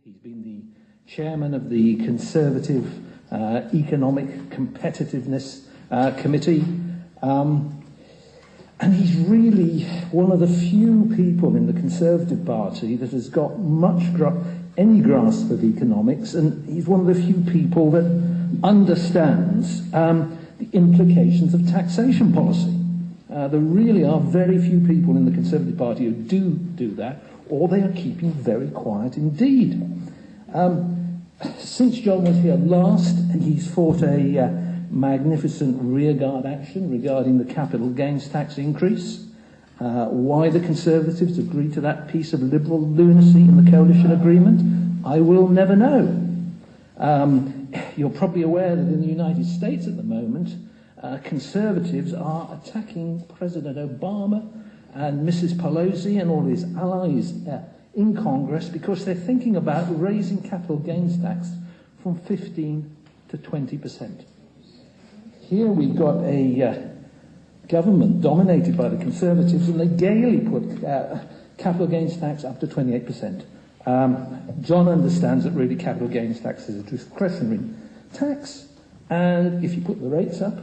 He's been the chairman of the Conservative Economic Competitiveness Committee. And he's really one of the few people in the Conservative Party that has got any grasp of economics, and he's one of the few people that understands the implications of taxation policy. There really are very few people in the Conservative Party who do that, or they are keeping very quiet indeed. Since John was here last, he's fought a magnificent rearguard action regarding the capital gains tax increase. Why the Conservatives agreed to that piece of liberal lunacy in the coalition agreement, I will never know. You're probably aware that in the United States at the moment, Conservatives are attacking President Obama and Mrs. Pelosi and all his allies in Congress because they're thinking about raising capital gains tax from 15 to 20%. Here we've got a government dominated by the Conservatives, and they gaily put capital gains tax up to 28%. John understands that really capital gains tax is a discretionary tax, and if you put the rates up,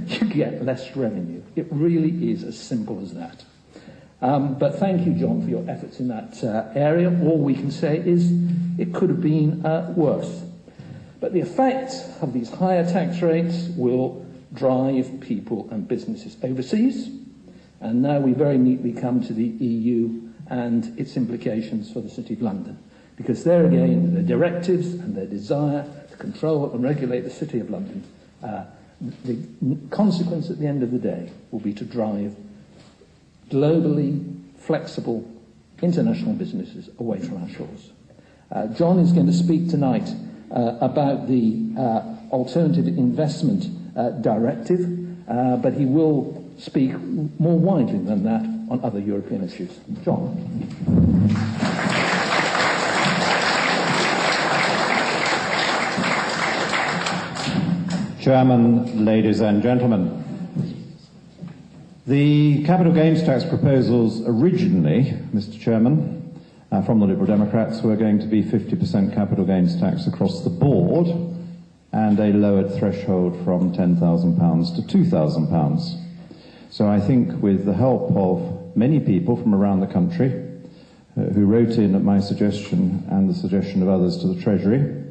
you get less revenue. It really is as simple as that. But thank you, John, for your efforts in that area. All we can say is it could have been worse. But the effect of these higher tax rates will drive people and businesses overseas. And now we very neatly come to the EU and its implications for the City of London. Because there again, the directives and their desire to control and regulate the City of London, the consequence at the end of the day will be to drive globally flexible international businesses away from our shores. John is going to speak tonight about the Alternative Investment Directive, but he will speak more widely than that on other European issues. John. Chairman, ladies and gentlemen. The capital gains tax proposals originally, Mr. Chairman, from the Liberal Democrats were going to be 50% capital gains tax across the board and a lowered threshold from £10,000 to £2,000. So I think with the help of many people from around the country who wrote in at my suggestion and the suggestion of others to the Treasury,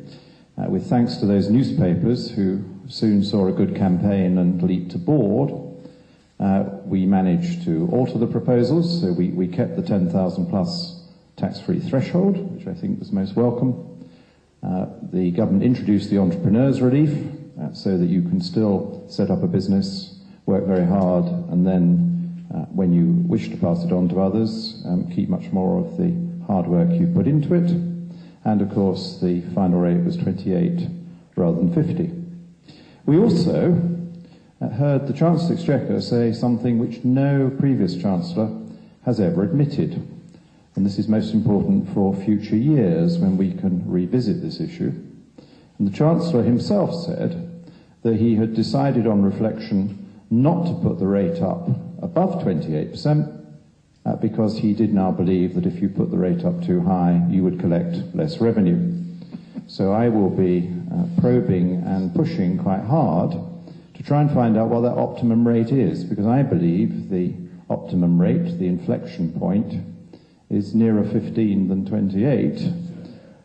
with thanks to those newspapers who soon saw a good campaign and leaped aboard, we managed to alter the proposals. So we kept the 10,000 plus tax-free threshold, which I think was most welcome. The government introduced the entrepreneurs relief so that you can still set up a business, work very hard, and then when you wish to pass it on to others, keep much more of the hard work you put into it. And of course, the final rate was 28 rather than 50. We also heard the Chancellor of the Exchequer say something which no previous Chancellor has ever admitted. And this is most important for future years when we can revisit this issue. And the Chancellor himself said that he had decided on reflection not to put the rate up above 28% because he did now believe that if you put the rate up too high, you would collect less revenue. So I will be probing and pushing quite hard to try and find out what that optimum rate is, because I believe the optimum rate, the inflection point, is nearer 15 than 28,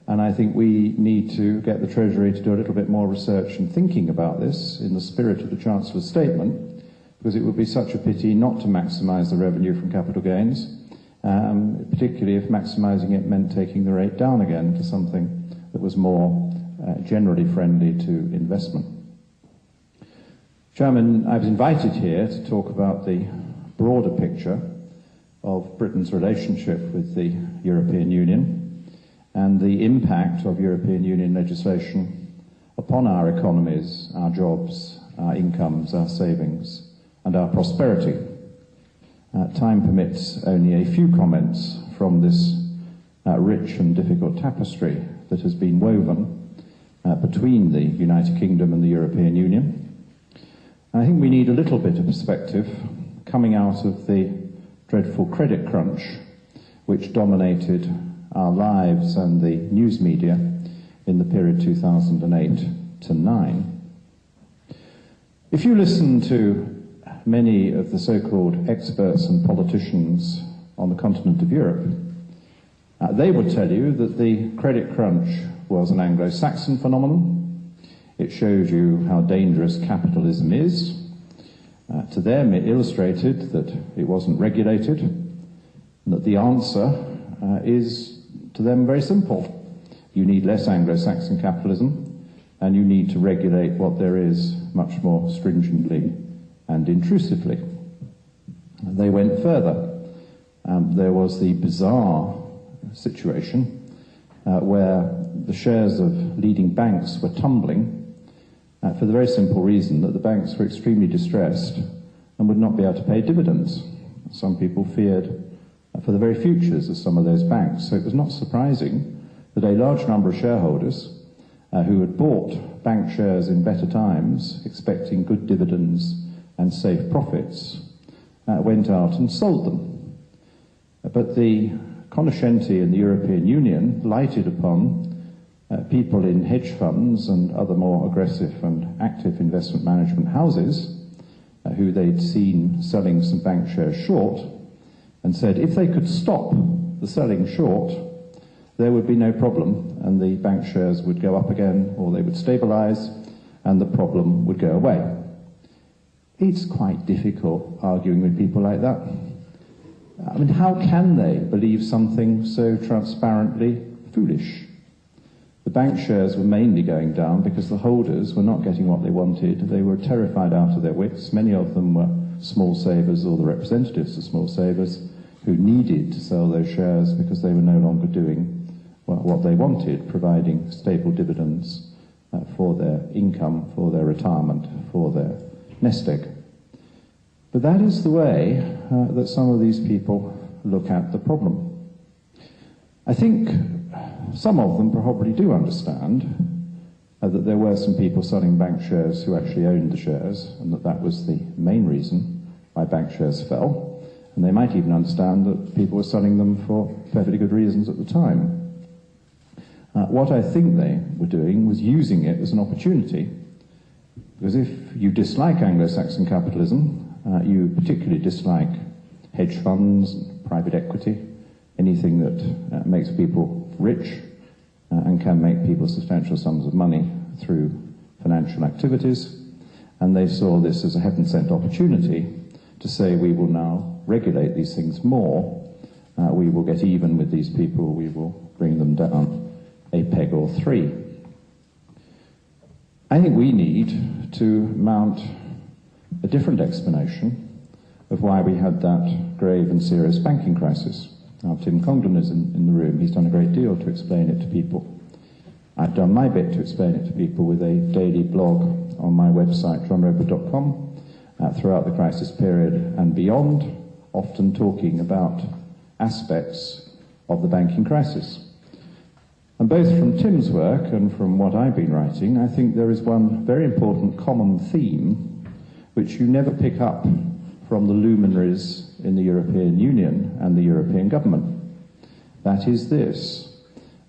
and I think we need to get the Treasury to do a little bit more research and thinking about this in the spirit of the Chancellor's statement, because it would be such a pity not to maximise the revenue from capital gains, particularly if maximising it meant taking the rate down again to something that was more generally friendly to investment. Chairman, I was invited here to talk about the broader picture of Britain's relationship with the European Union and the impact of European Union legislation upon our economies, our jobs, our incomes, our savings, and our prosperity. Time permits only a few comments from this rich and difficult tapestry that has been woven between the United Kingdom and the European Union. I think we need a little bit of perspective coming out of the dreadful credit crunch which dominated our lives and the news media in the period 2008 to 9. If you listen to many of the so-called experts and politicians on the continent of Europe, they would tell you that the credit crunch was an Anglo-Saxon phenomenon. It shows you how dangerous capitalism is. To them, it illustrated that it wasn't regulated, and that the answer is, to them, very simple. You need less Anglo-Saxon capitalism, and you need to regulate what there is much more stringently and intrusively. They went further. There was the bizarre situation where the shares of leading banks were tumbling for the very simple reason that the banks were extremely distressed and would not be able to pay dividends. Some people feared for the very futures of some of those banks. So it was not surprising that a large number of shareholders who had bought bank shares in better times, expecting good dividends and safe profits, went out and sold them. But the conoscenti in the European Union lighted upon people in hedge funds and other more aggressive and active investment management houses who they'd seen selling some bank shares short, and said if they could stop the selling short, there would be no problem, and the bank shares would go up again, or they would stabilise, and the problem would go away. It's quite difficult arguing with people like that. I mean, how can they believe something so transparently foolish? The bank shares were mainly going down because the holders were not getting what they wanted. They were terrified out of their wits. Many of them were small savers or the representatives of small savers who needed to sell those shares because they were no longer doing what they wanted, providing stable dividends for their income, for their retirement, for their nest egg. But that is the way that some of these people look at the problem. I think some of them probably do understand that there were some people selling bank shares who actually owned the shares, and that was the main reason why bank shares fell. And they might even understand that people were selling them for perfectly good reasons at the time. What I think they were doing was using it as an opportunity, because if you dislike Anglo-Saxon capitalism, you particularly dislike hedge funds, private equity, anything that makes people rich and can make people substantial sums of money through financial activities, and they saw this as a heaven-sent opportunity to say we will now regulate these things more, we will get even with these people, we will bring them down a peg or three. I think we need to mount a different explanation of why we had that grave and serious banking crisis. Now, Tim Congdon is in the room. He's done a great deal to explain it to people. I've done my bit to explain it to people with a daily blog on my website, johnredwood.com, throughout the crisis period and beyond, often talking about aspects of the banking crisis. And both from Tim's work and from what I've been writing, I think there is one very important common theme which you never pick up from the luminaries in the European Union and the European government. That is this,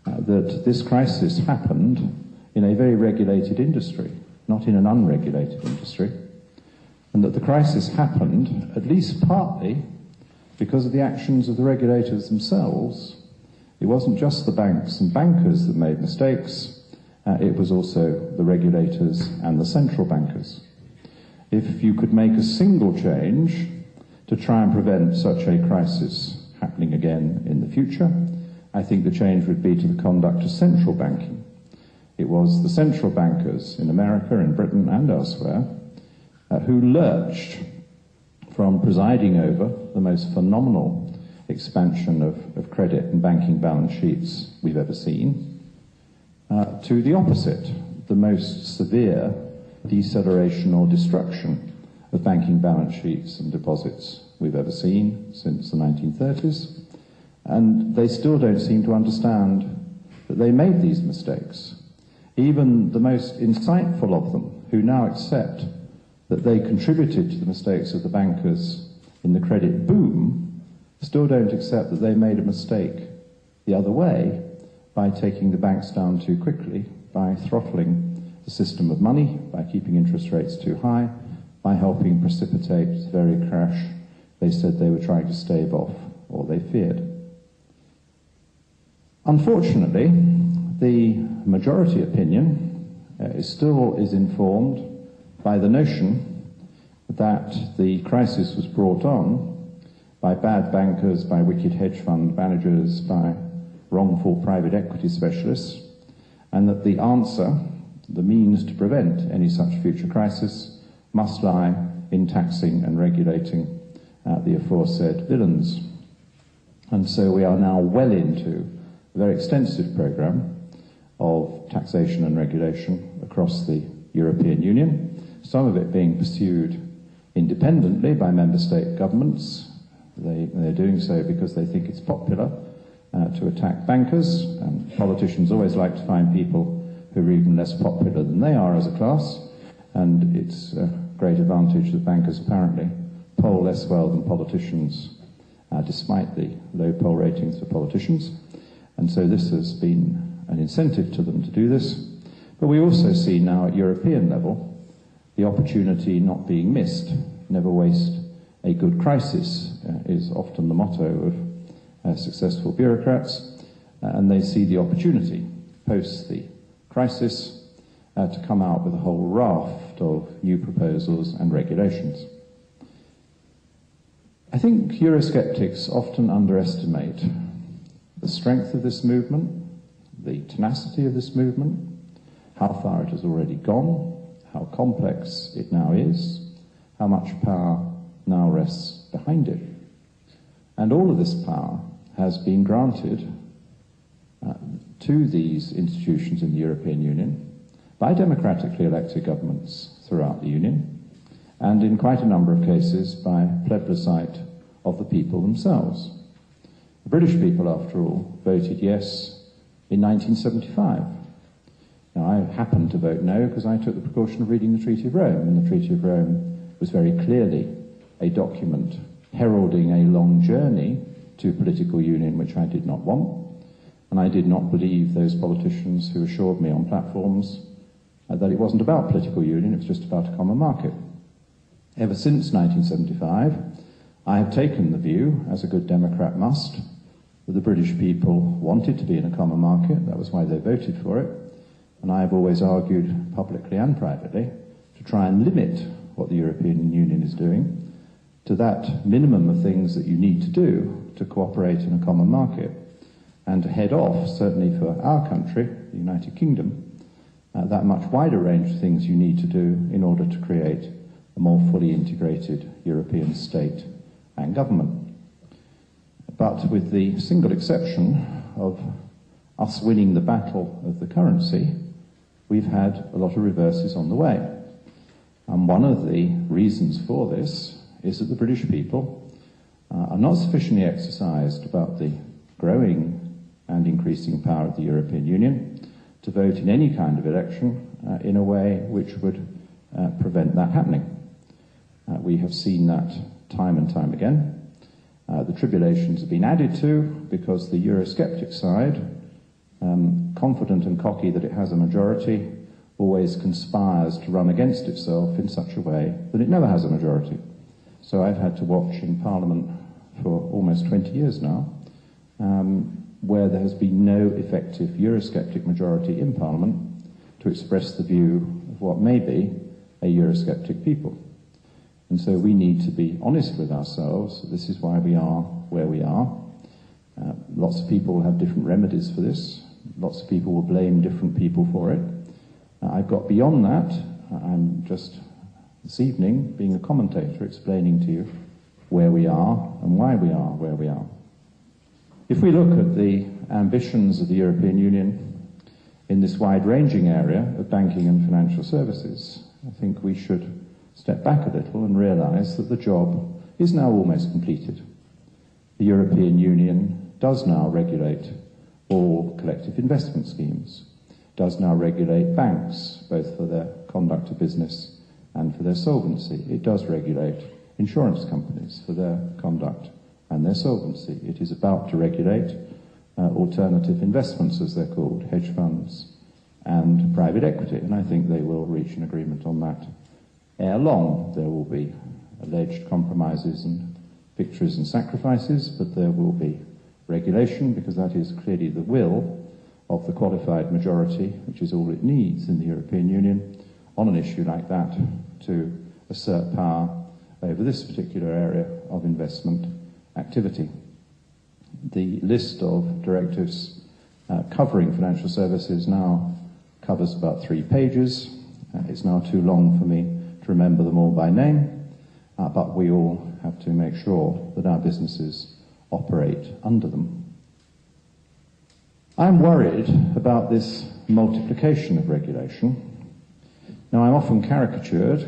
that this crisis happened in a very regulated industry, not in an unregulated industry, and that the crisis happened at least partly because of the actions of the regulators themselves. It wasn't just the banks and bankers that made mistakes, it was also the regulators and the central bankers. If you could make a single change to try and prevent such a crisis happening again in the future, I think the change would be to the conduct of central banking. It was the central bankers in America, in Britain and elsewhere, who lurched from presiding over the most phenomenal expansion of credit and banking balance sheets we've ever seen, to the opposite, the most severe deceleration or destruction of banking balance sheets and deposits we've ever seen since the 1930s. And they still don't seem to understand that they made these mistakes. Even the most insightful of them, who now accept that they contributed to the mistakes of the bankers in the credit boom, still don't accept that they made a mistake the other way by taking the banks down too quickly, by throttling the system of money, by keeping interest rates too high, by helping precipitate the very crash they said they were trying to stave off, or they feared. Unfortunately, the majority opinion still is informed by the notion that the crisis was brought on by bad bankers, by wicked hedge fund managers, by wrongful private equity specialists, and that the answer, the means to prevent any such future crisis, must lie in taxing and regulating the aforesaid villains. And so we are now well into a very extensive programme of taxation and regulation across the European Union, some of it being pursued independently by member state governments. They're doing so because they think it's popular to attack bankers, and politicians always like to find people who are even less popular than they are as a class, and it's a great advantage that bankers apparently poll less well than politicians, despite the low poll ratings for politicians. And so this has been an incentive to them to do this. But we also see now at European level the opportunity not being missed. Never waste a good crisis is often the motto of successful bureaucrats, and they see the opportunity post the crisis to come out with a whole raft of new proposals and regulations. I think Eurosceptics often underestimate the strength of this movement, the tenacity of this movement, how far it has already gone, how complex it now is, how much power now rests behind it. And all of this power has been granted to these institutions in the European Union by democratically elected governments throughout the Union, and in quite a number of cases by plebiscite of the people themselves. The British people, after all, voted yes in 1975. Now, I happened to vote no because I took the precaution of reading the Treaty of Rome, and the Treaty of Rome was very clearly a document heralding a long journey to political union, which I did not want, and I did not believe those politicians who assured me on platforms that it wasn't about political union, it was just about a common market. Ever since 1975, I have taken the view, as a good Democrat must, that the British people wanted to be in a common market. That was why they voted for it. And I have always argued, publicly and privately, to try and limit what the European Union is doing to that minimum of things that you need to do to cooperate in a common market, and to head off, certainly for our country, the United Kingdom, that much wider range of things you need to do in order to create a more fully integrated European state and government. But with the single exception of us winning the battle of the currency, we've had a lot of reverses on the way. And one of the reasons for this is that the British people are not sufficiently exercised about the growing and increasing power of the European Union to vote in any kind of election in a way which would prevent that happening. We have seen that time and time again. The tribulations have been added to because the Eurosceptic side, confident and cocky that it has a majority, always conspires to run against itself in such a way that it never has a majority. So I've had to watch in Parliament for almost 20 years now, where there has been no effective Eurosceptic majority in Parliament to express the view of what may be a Eurosceptic people. And so we need to be honest with ourselves. This is why we are where we are. Lots of people will have different remedies for this. Lots of people will blame different people for it. I've got beyond that. I'm just, this evening, being a commentator, explaining to you where we are and why we are where we are. If we look at the ambitions of the European Union in this wide-ranging area of banking and financial services, I think we should step back a little and realise that the job is now almost completed. The European Union does now regulate all collective investment schemes, does now regulate banks, both for their conduct of business and for their solvency. It does regulate insurance companies for their conduct and their solvency. It is about to regulate alternative investments, as they're called, hedge funds and private equity. And I think they will reach an agreement on that ere long. There will be alleged compromises and victories and sacrifices, but there will be regulation, because that is clearly the will of the qualified majority, which is all it needs in the European Union, on an issue like that, to assert power over this particular area of investment activity. The list of directives covering financial services now covers about 3 pages. It's now too long for me to remember them all by name, but we all have to make sure that our businesses operate under them. I'm worried about this multiplication of regulation. Now, I'm often caricatured,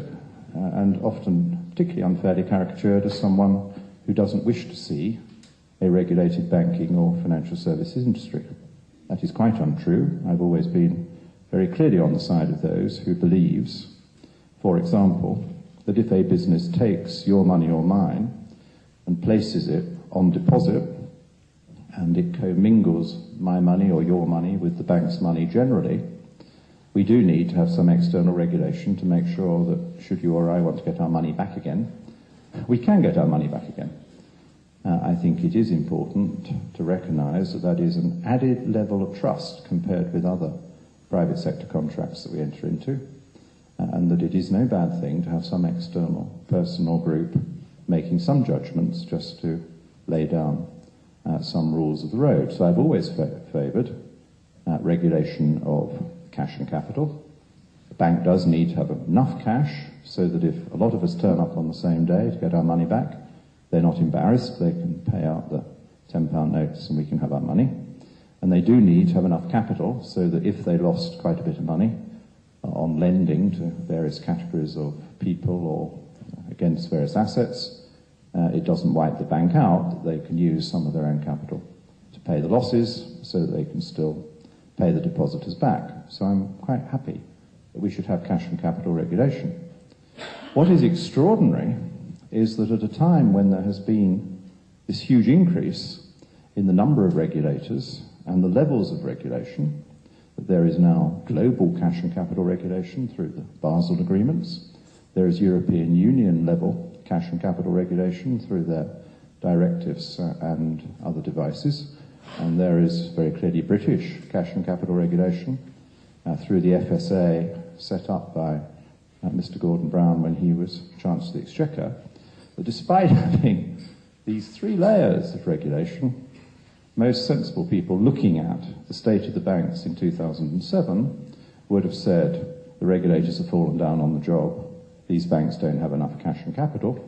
and often particularly unfairly caricatured, as someone who doesn't wish to see a regulated banking or financial services industry. That is quite untrue. I've always been very clearly on the side of those who believes, for example, that if a business takes your money or mine and places it on deposit, and it commingles my money or your money with the bank's money generally, we do need to have some external regulation to make sure that should you or I want to get our money back again, we can get our money back again. I think it is important to recognise that that is an added level of trust compared with other private sector contracts that we enter into, and that it is no bad thing to have some external person or group making some judgments just to lay down some rules of the road. So I've always favoured regulation of cash and capital. The bank does need to have enough cash so that if a lot of us turn up on the same day to get our money back, they're not embarrassed. They can pay out the £10 notes and we can have our money. And they do need to have enough capital so that if they lost quite a bit of money on lending to various categories of people or against various assets, it doesn't wipe the bank out, that they can use some of their own capital to pay the losses so that they can still pay the depositors back. So I'm quite happy that we should have cash and capital regulation. What is extraordinary is that at a time when there has been this huge increase in the number of regulators and the levels of regulation, that there is now global cash and capital regulation through the Basel agreements, there is European Union level cash and capital regulation through their directives and other devices, and there is very clearly British cash and capital regulation through the FSA set up by Mr. Gordon Brown when he was Chancellor of the Exchequer. But despite having these 3 layers of regulation, most sensible people looking at the state of the banks in 2007 would have said the regulators have fallen down on the job. These banks don't have enough cash and capital.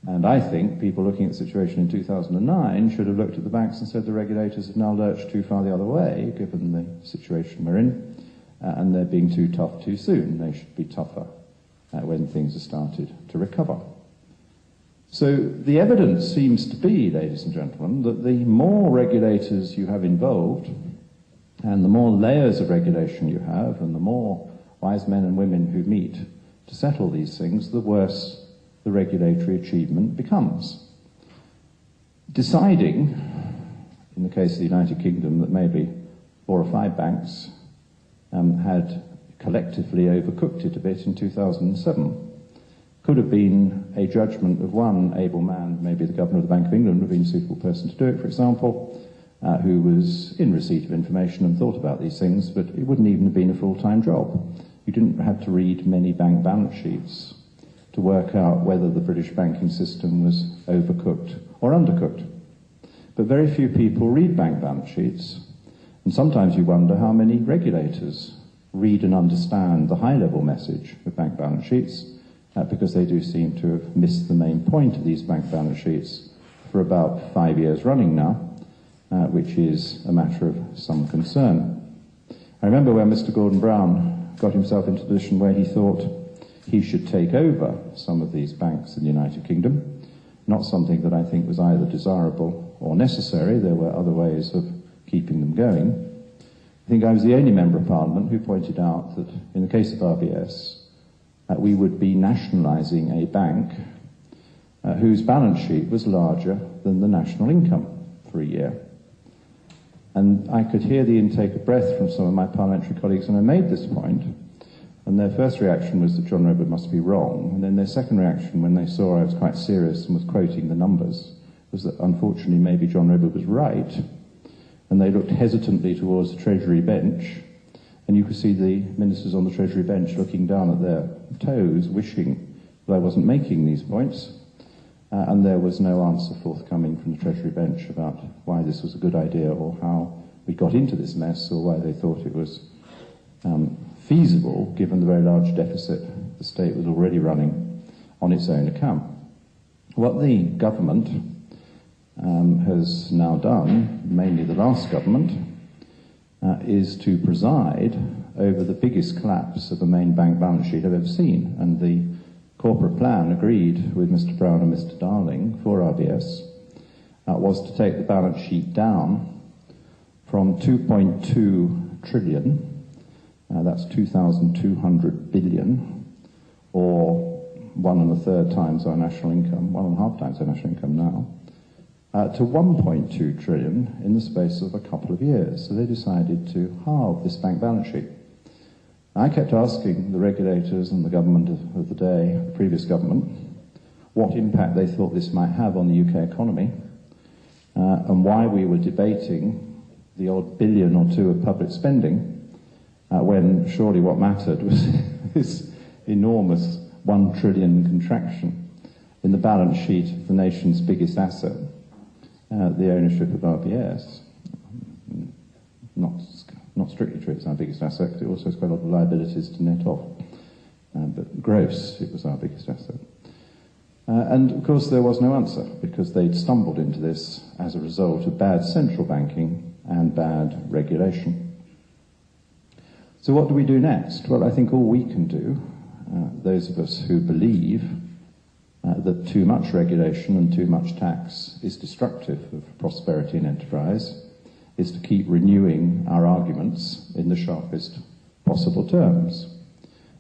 And I think people looking at the situation in 2009 should have looked at the banks and said the regulators have now lurched too far the other way, given the situation we're in, and they're being too tough too soon. They should be tougher when things have started to recover. So the evidence seems to be, ladies and gentlemen, that the more regulators you have involved, and the more layers of regulation you have, and the more wise men and women who meet to settle these things, the worse the regulatory achievement becomes. Deciding, in the case of the United Kingdom, that maybe 4 or 5 banks had collectively overcooked it a bit in 2007 could have been a judgment of one able man, maybe the Governor of the Bank of England would have been a suitable person to do it, for example, who was in receipt of information and thought about these things, but it wouldn't even have been a full-time job. You didn't have to read many bank balance sheets to work out whether the British banking system was overcooked or undercooked. But very few people read bank balance sheets, and sometimes you wonder how many regulators read and understand the high-level message of bank balance sheets, because they do seem to have missed the main point of these bank balance sheets for about 5 years running now, which is a matter of some concern. I remember when Mr. Gordon Brown got himself into a position where he thought he should take over some of these banks in the United Kingdom, not something that I think was either desirable or necessary. There were other ways of keeping them going. I think I was the only Member of Parliament who pointed out that in the case of RBS, we would be nationalising a bank whose balance sheet was larger than the national income for a year. And I could hear the intake of breath from some of my parliamentary colleagues when I made this point, and their first reaction was that John Redwood must be wrong, and then their second reaction, when they saw I was quite serious and was quoting the numbers, was that unfortunately maybe John Redwood was right, and they looked hesitantly towards the Treasury bench, and you could see the ministers on the Treasury bench looking down at their toes, wishing that I wasn't making these points, and there was no answer forthcoming from the Treasury bench about why this was a good idea or how we got into this mess or why they thought it was feasible given the very large deficit the state was already running on its own account. What the government has now done, mainly the last government, is to preside over the biggest collapse of a main bank balance sheet I've ever seen, and the corporate plan agreed with Mr. Brown and Mr. Darling for RBS was to take the balance sheet down from 2.2 trillion, that's 2,200 billion, or 1.25 times our national income, 1.5 times our national income now, to 1.2 trillion in the space of a couple of years. So they decided to halve this bank balance sheet. I kept asking the regulators and the government of the day, the previous government, what impact they thought this might have on the UK economy, and why we were debating the odd billion or two of public spending, when surely what mattered was this enormous 1 trillion contraction in the balance sheet of the nation's biggest asset, the ownership of RBS. Not strictly true, it's our biggest asset, because it also has quite a lot of liabilities to net off. But gross, it was our biggest asset. And of course there was no answer, because they'd stumbled into this as a result of bad central banking and bad regulation. So what do we do next? Well, I think all we can do, those of us who believe that too much regulation and too much tax is destructive of prosperity and enterprise, is to keep renewing our arguments in the sharpest possible terms.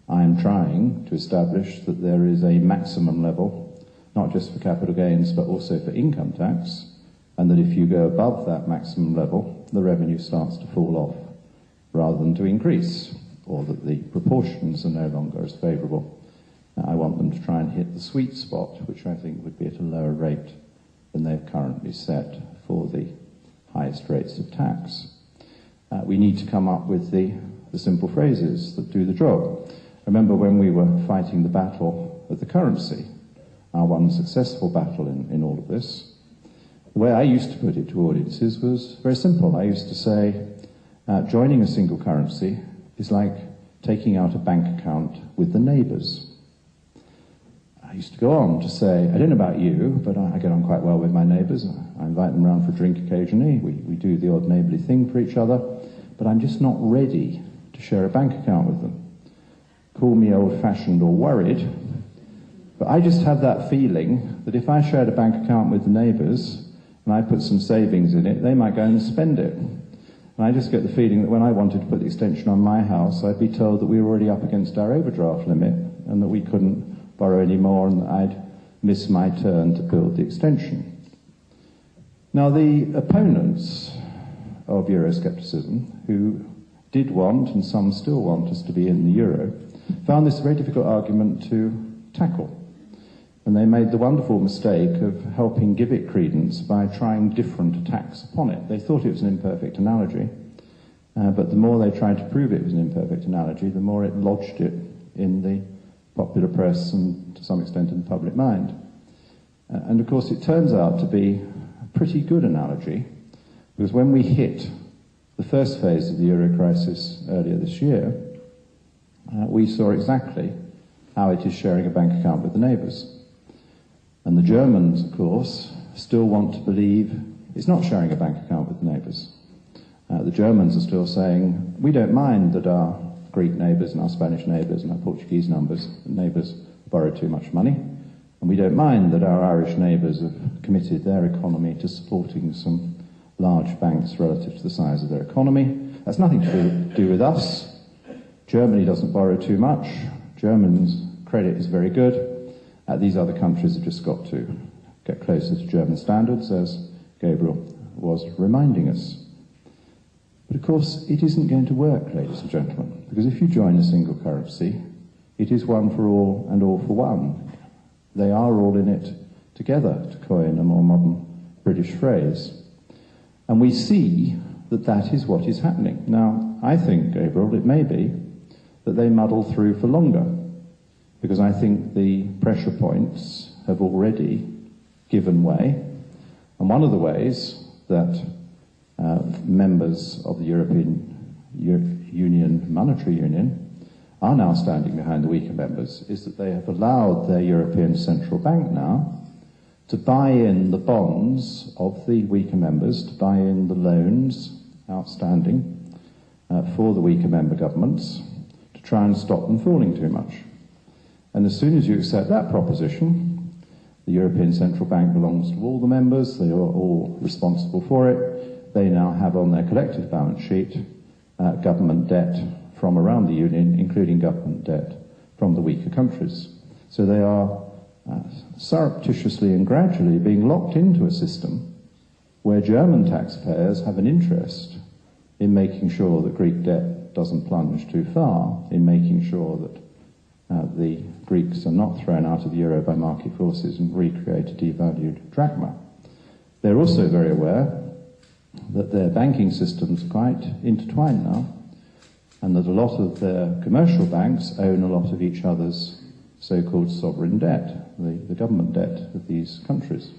I am trying to establish that there is a maximum level, not just for capital gains, but also for income tax, and that if you go above that maximum level, the revenue starts to fall off, rather than to increase, or that the proportions are no longer as favourable. I want them to try and hit the sweet spot, which I think would be at a lower rate than they've currently set for the highest rates of tax. We need to come up with the simple phrases that do the job. Remember when we were fighting the battle of the currency, our one successful battle in all of this, the way I used to put it to audiences was very simple. I used to say, joining a single currency is like taking out a bank account with the neighbours. I used to go on to say, I don't know about you, but I get on quite well with my neighbours. I invite them round for a drink occasionally. We do the odd neighbourly thing for each other, but I'm just not ready to share a bank account with them. Call me old-fashioned or worried, but I just have that feeling that if I shared a bank account with the neighbours and I put some savings in it, they might go and spend it. And I just get the feeling that when I wanted to put the extension on my house, I'd be told that we were already up against our overdraft limit and that we couldn't borrow any more and that I'd miss my turn to build the extension. Now, the opponents of Euroscepticism, who did want, and some still want us to be in the euro, found this a very difficult argument to tackle. And they made the wonderful mistake of helping give it credence by trying different attacks upon it. They thought it was an imperfect analogy, but the more they tried to prove it was an imperfect analogy, the more it lodged it in the popular press and to some extent in the public mind. And of course it turns out to be a pretty good analogy, because when we hit the first phase of the euro crisis earlier this year, we saw exactly how it is sharing a bank account with the neighbours. And the Germans, of course, still want to believe it's not sharing a bank account with the neighbours. The Germans are still saying, we don't mind that our Greek neighbours and our Spanish neighbours and our Portuguese neighbours borrow too much money, and we don't mind that our Irish neighbours have committed their economy to supporting some large banks relative to the size of their economy. That's nothing to do with us. Germany doesn't borrow too much. Germany's credit is very good. These other countries have just got to get closer to German standards, as Gabriel was reminding us. But of course, it isn't going to work, ladies and gentlemen, because if you join a single currency, it is one for all and all for one. They are all in it together, to coin a more modern British phrase. And we see that that is what is happening. Now, I think, Gabriel, it may be that they muddle through for longer, because I think the pressure points have already given way. And one of the ways that members of the European Union, Monetary Union, are now standing behind the weaker members is that they have allowed their European Central Bank now to buy in the bonds of the weaker members, to buy in the loans outstanding for the weaker member governments, to try and stop them falling too much. And as soon as you accept that proposition, the European Central Bank belongs to all the members, they are all responsible for it, they now have on their collective balance sheet government debt from around the Union, including government debt from the weaker countries. So they are surreptitiously and gradually being locked into a system where German taxpayers have an interest in making sure that Greek debt doesn't plunge too far, in making sure that the Greeks are not thrown out of the euro by market forces and recreate a devalued drachma. They're also very aware that their banking systems are quite intertwined now, and that a lot of their commercial banks own a lot of each other's so-called sovereign debt, the government debt of these countries.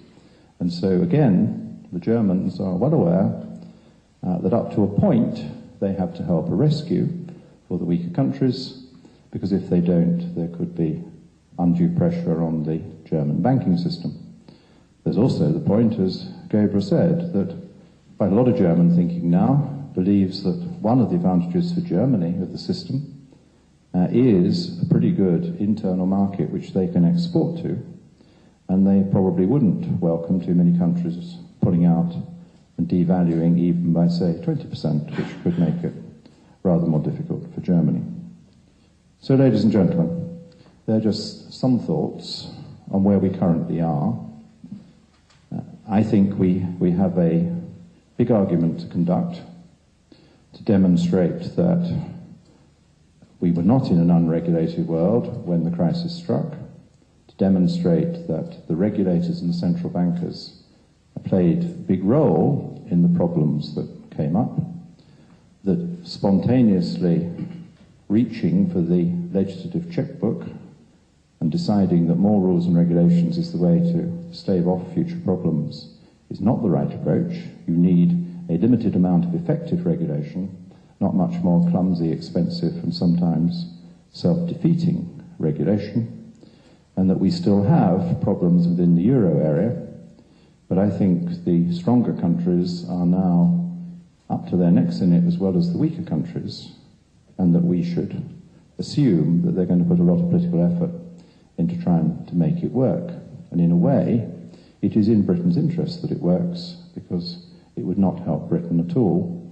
And so again, the Germans are well aware that up to a point they have to help a rescue for the weaker countries, because if they don't, there could be undue pressure on the German banking system. There's also the point, as Gabriel said, that quite a lot of German thinking now believes that one of the advantages for Germany of the system is a pretty good internal market which they can export to, and they probably wouldn't welcome too many countries pulling out and devaluing even by, say, 20%, which could make it rather more difficult for Germany. So, ladies and gentlemen, they're just some thoughts on where we currently are. I think we have a big argument to conduct to demonstrate that we were not in an unregulated world when the crisis struck, to demonstrate that the regulators and the central bankers played a big role in the problems that came up, that spontaneously reaching for the legislative checkbook and deciding that more rules and regulations is the way to stave off future problems is not the right approach. You need a limited amount of effective regulation, not much more clumsy, expensive, and sometimes self-defeating regulation, and that we still have problems within the euro area. But I think the stronger countries are now up to their necks in it, as well as the weaker countries, and that we should assume that they're going to put a lot of political effort into trying to make it work. And in a way, it is in Britain's interest that it works, because it would not help Britain at all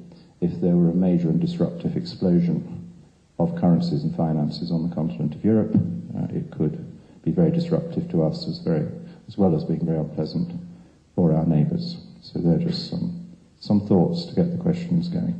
if there were a major and disruptive explosion of currencies and finances on the continent of Europe. It could be very disruptive to us as well as being very unpleasant for our neighbours. So they're just some thoughts to get the questions going.